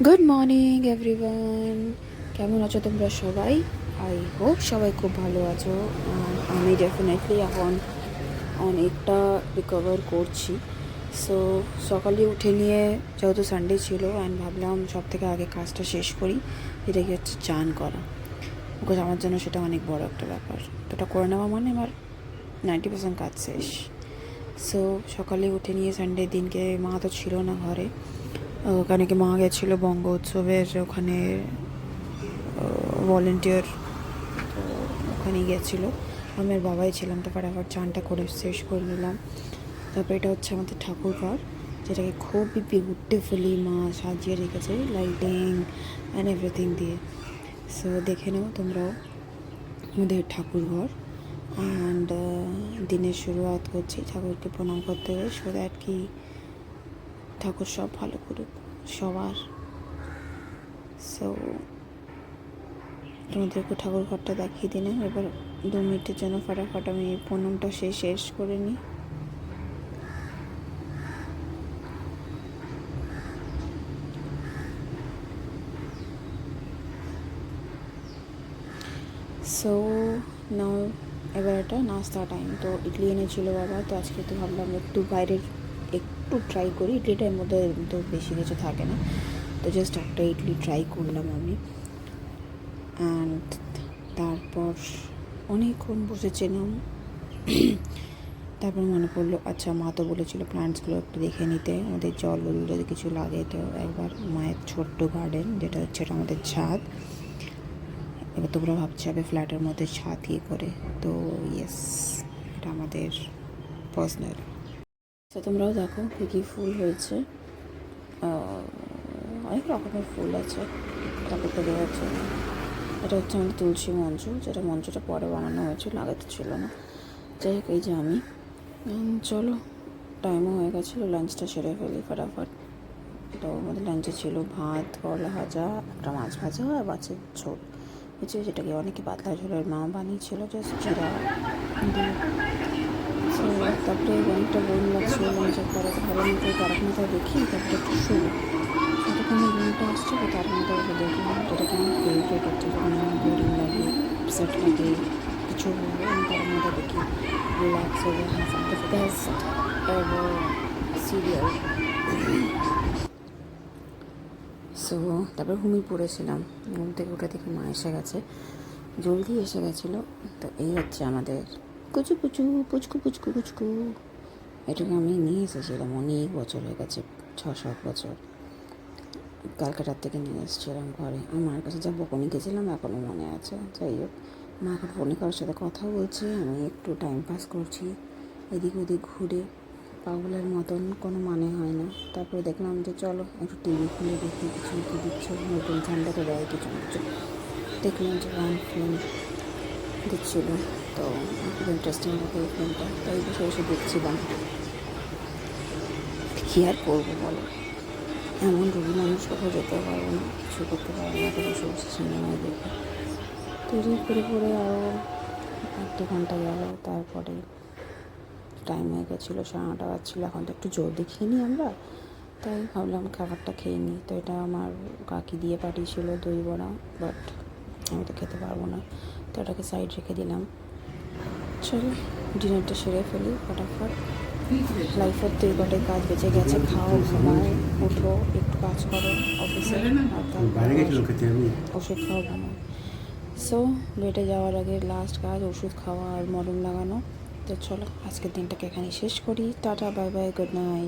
Good morning everyone, কেমন আছো তোমরা সবাই? আই হোপ সবাই খুব ভালো আছো। আর আমি ডেফিনেটলি এখন অনেকটা রিকভার করছি। সো সকালে উঠে নিয়ে যেহেতু সানডে ছিল অ্যান্ড ভাবলাম সব থেকে আগে কাজটা শেষ করি, যেটা কি হচ্ছে চান করা। বিকজ আমার জন্য সেটা অনেক বড় একটা ব্যাপার। তো এটা করে নেওয়া মানে আমার 90% কাজ শেষ। সো সকালে উঠে নিয়ে সানডে দিনকে মা তো ছিল না ঘরে, ওখানে কি মা গেছিলো বঙ্গ উৎসবের ওখানে ভলেন্টিয়ার, তো ওখানে গেছিলো। আমি আর বাবাই ছিলাম, তো ফটাফট চানটা করে শেষ করে নিলাম। তারপর এটা হচ্ছে আমাদের ঠাকুর ঘর, যেটাকে খুবই বিউটিফুলি মা সাজিয়ে রেখেছে লাইটিং অ্যান্ড এভরিথিং দিয়ে। সো দেখে নাও তোমরাও আমাদের ঠাকুর ঘর। অ্যান্ড দিনের শুরুয়াত করছি ঠাকুরকে প্রণাম করতে হবে, সো দ্যাট কি ঠাকুর সব ভালো করুক সবার। সো তোমাদেরকে ঠাকুর ঘরটা দেখিয়ে দিলাম। এবার 2 মিনিটের জন্য ফটাফট আমি প্রণামটা শেষ করে নিই। সো নাও এবার এটা নাস্তা টাইম। তো ইডলি এনেছিল বাবা, তো আজকে তো ভাবলাম একটু বাইরের একটু ট্রাই করি। ইডলিটার মধ্যে তো বেশি কিছু থাকে না, তো জাস্ট একটা ইডলি ট্রাই করলাম আমি। অ্যান্ড তারপর অনেকক্ষণ বসেছিলাম। তারপর মনে পড়লো, আচ্ছা মা তো বলেছিল প্ল্যান্টসগুলো একটু দেখে নিতে, আমাদের জল যদি কিছু লাগে। তো একবার মায়ের ছোট্ট গার্ডেন, যেটা হচ্ছে এটা আমাদের ছাদ। এবার তোমরা ভাবছো হবে ফ্ল্যাটের মধ্যে ছাদ কী করে, তো ইয়েস, এটা আমাদের পার্সোনাল। তো তোমরাও দেখো কী কী ফুল হয়েছে, অনেক রকমের ফুল আছে ঠাকুরকে দেওয়ার জন্য। এটা হচ্ছে আমাদের তুলসী মঞ্চ, যেটা মঞ্চটা পরে বানানো হয়েছিল, আগে তো ছিল না। যাই হোক, এই যে আমি, চলো টাইমও হয়ে গেছিলো, লাঞ্চটা সেরে ফেলি ফটাফট। তো আমাদের লাঞ্চে ছিল ভাত, করলা ভাজা, একটা মাছ ভাজা আর মাছের ঝোল হচ্ছে, যেটাকে অনেকে পাতলা ঝোলের মা বানিয়েছিল, জাস্ট জিরা দিয়ে। তারপরে অনেকটা বোন লাগছিল লাঞ্চের পরে, ভাবলাম তো তারক মাথায় দেখি, তারপরে একটু শুরু যতক্ষণ বোনটা আসছে তো তার মধ্যে ওকে দেখলাম, যেটা কি আমার ফেভারিট হচ্ছে। যখন আমার বোরিং লাগে, আপসেট লাগে, কিছু বলবো আমি তার মধ্যে দেখি, রিল্যাক্স হয়ে যায়। Hasan the best ever serial. So তারপর ঘুমিয়ে পড়েছিলাম, ঘুম থেকে উঠে দেখি মা এসে গেছে, জলদি এসে গেছিলো। তো এই হচ্ছে আমাদের কুচু কুচু পুচকু পুচকু পুচকু। এটাকে আমি নিয়ে এসেছিলাম, অনেক বছর হয়ে গেছে, 6-7 বছর। ক্যালকাটার থেকে নিয়ে এসেছিলাম ঘরে। আমার কাছে যা বকুনি গেছিলাম এখনও মনে আছে। যাই হোক, মা এখন ফোনে কারোর সাথে কথা বলছি, আমি একটু টাইম পাস করছি এদিক ওদিক ঘুরে, পাগলের মতন, কোনো মানে হয় না। তারপরে দেখলাম যে চলো একটু টিভি খুলে দেখি কিছু কী দিচ্ছে, নতুন ঠান্ডাতে দেয় কিছু কিছু। দেখলাম যে ওয়ান ফিল্ম দিচ্ছিলো, তো খুব ইন্টারেস্টিং লাগে এই ফিল্মটা, তাই বসে বসে দেখছিলাম। কী আর করবো বলো, এমন রোগী মানুষ কোথাও যেতে পারবো না, কিছু করতে পারবো না, তো বসে বসে সিনেমায় দেখি। তৈরি করে করে আরও 1-2 ঘন্টা গেল। তারপরে টাইম হয়ে গেছিলো, 9:30 বাজছিলো। এখন তো একটু জলদি খেয়ে নিই আমরা, তাই ভাবলাম খাবারটা খেয়ে নিই। তো এটা আমার কাকি দিয়ে পাঠিয়েছিল দই বড়া, বাট আমি তো খেতে পারবো না, তো এটাকে সাইড রেখে দিলাম। চলো ডিনারটা সেরে ফেলি ফটাফট। লাইফের তো এই কটাই কাজ বেঁচে গেছে, খাও, ঘুমাও, ওঠো, একটু কাজ করো অফিসে, আর তারপর ওষুধ খাও, ঘুমাও। সো বেডে যাওয়ার আগে লাস্ট কাজ ওষুধ খাওয়া আর মলম লাগানো। তো চলো আজকের দিনটাকে এখানেই শেষ করি। Tata, bye bye, good night.